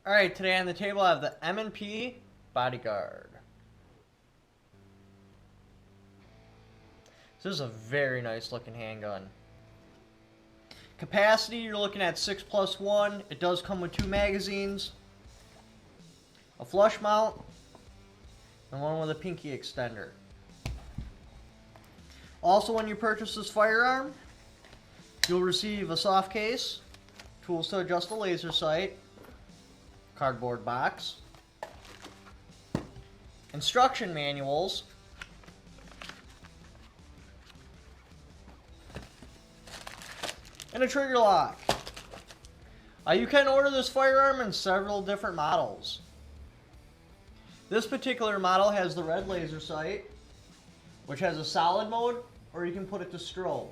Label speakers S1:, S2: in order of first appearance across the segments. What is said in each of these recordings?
S1: Alright, today on the table I have the M&P Bodyguard. This is a very nice looking handgun. Capacity, you're looking at 6+1. It does come with 2 magazines, a flush mount, and one with a pinky extender. Also, when you purchase this firearm, you'll receive a soft case, tools to adjust the laser sight, cardboard box, instruction manuals, and a trigger lock. You can order this firearm in several different models. This particular model has the red laser sight, which has a solid mode, or you can put it to strobe.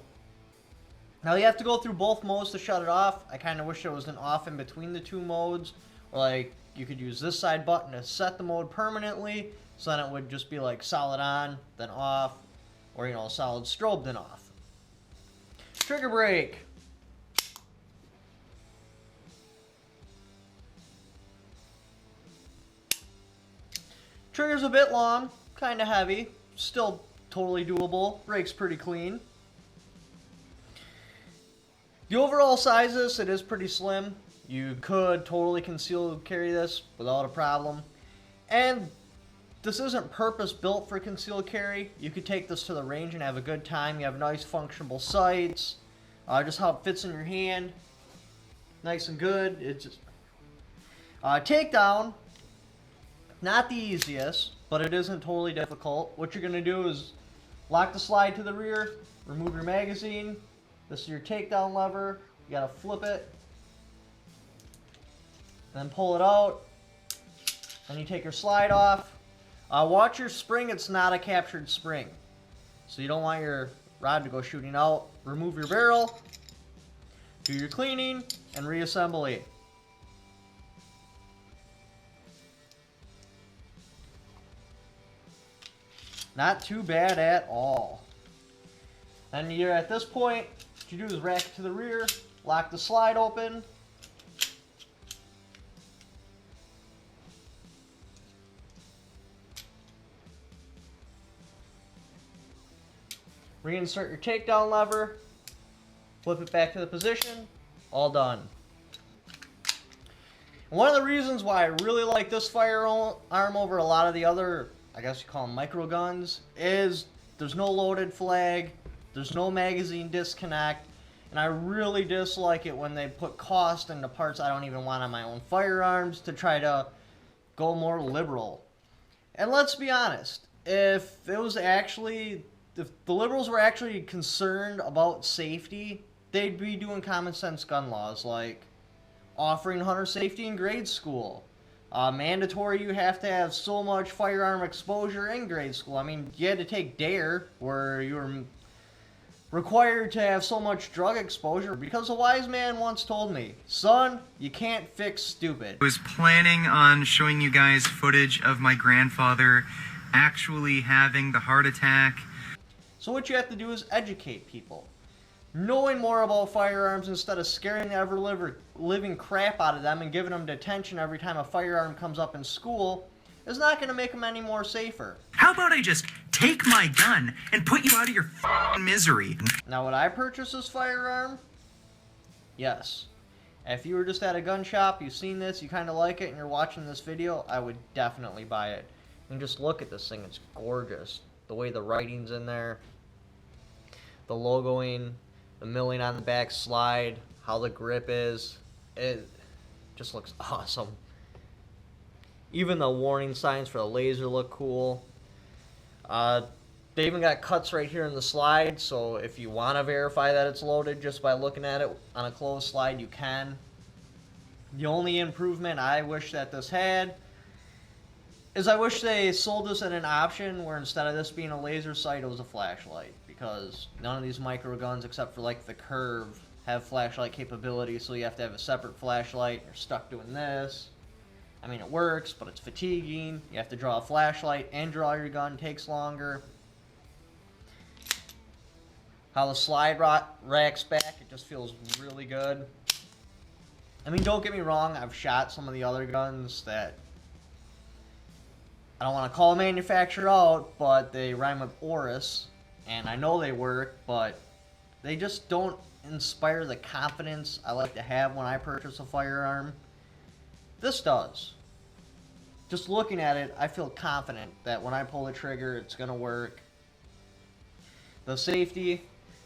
S1: Now you have to go through both modes to shut it off. I kind of wish there was an off in between the two modes, or like you could use this side button to set the mode permanently, so then it would just be like solid on, then off, or solid strobe, then off. Trigger brake. Trigger's a bit long, kind of heavy, still totally doable. Brake's pretty clean. The overall size of this, it is pretty slim. You could totally conceal carry this without a problem. And this isn't purpose built for concealed carry. You could take this to the range and have a good time. You have nice functional sights. Just how it fits in your hand. Nice and good. It's just takedown. Not the easiest, but it isn't totally difficult. What you're going to do is lock the slide to the rear, remove your magazine. This is your takedown lever. You got to flip it, then pull it out. Then you take your slide off. Watch your spring. It's not a captured spring, so you don't want your rod to go shooting out. Remove your barrel, do your cleaning, and reassembly. Not too bad at all. And you're at this point, what you do is rack it to the rear, lock the slide open. Reinsert your takedown lever, flip it back to the position, all done. And one of the reasons why I really like this firearm over a lot of the other, I guess you call them micro guns, is there's no loaded flag, there's no magazine disconnect, and I really dislike it when they put cost into parts I don't even want on my own firearms to try to go more liberal. And let's be honest, if the liberals were actually concerned about safety, they'd be doing common sense gun laws like offering hunter safety in grade school. Mandatory, you have to have so much firearm exposure in grade school. I mean, you had to take DARE, where you were required to have so much drug exposure, because a wise man once told me, son, you can't fix stupid.
S2: I was planning on showing you guys footage of my grandfather actually having the heart attack.
S1: So what you have to do is educate people. Knowing more about firearms instead of scaring the ever-living crap out of them and giving them detention every time a firearm comes up in school is not going to make them any more safer.
S2: How about I just take my gun and put you out of your misery?
S1: Now, would I purchase this firearm? Yes. If you were just at a gun shop, you've seen this, you kind of like it, and you're watching this video, I would definitely buy it. And just look at this thing, it's gorgeous. The way the writing's in there, the logoing, the milling on the back slide, how the grip is, it just looks awesome. Even the warning signs for the laser look cool. They even got cuts right here in the slide, so if you want to verify that it's loaded just by looking at it on a closed slide, you can. The only improvement I wish that this had is I wish they sold this at an option where instead of this being a laser sight, it was a flashlight. Because none of these micro guns, except for like the Curve, have flashlight capability, so you have to have a separate flashlight. You're stuck doing this. I mean, it works, but it's fatiguing. You have to draw a flashlight and draw your gun, takes longer. How the slide racks back, it just feels really good. I mean, don't get me wrong, I've shot some of the other guns that I don't want to call a manufacturer out, but they rhyme with Oris, and I know they work, but they just don't inspire the confidence I like to have when I purchase a firearm. This does. Just looking at it, I feel confident that when I pull the trigger, it's going to work. The safety,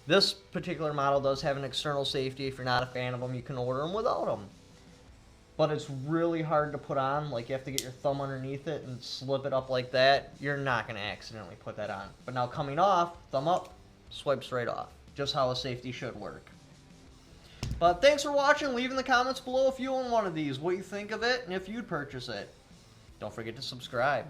S1: this particular model does have an external safety. If you're not a fan of them, you can order them without them. But it's really hard to put on. Like, you have to get your thumb underneath it and slip it up like that. You're not going to accidentally put that on. But now coming off, thumb up, swipes right off. Just how a safety should work. But thanks for watching. Leave in the comments below if you own one of these, what you think of it, and if you'd purchase it. Don't forget to subscribe.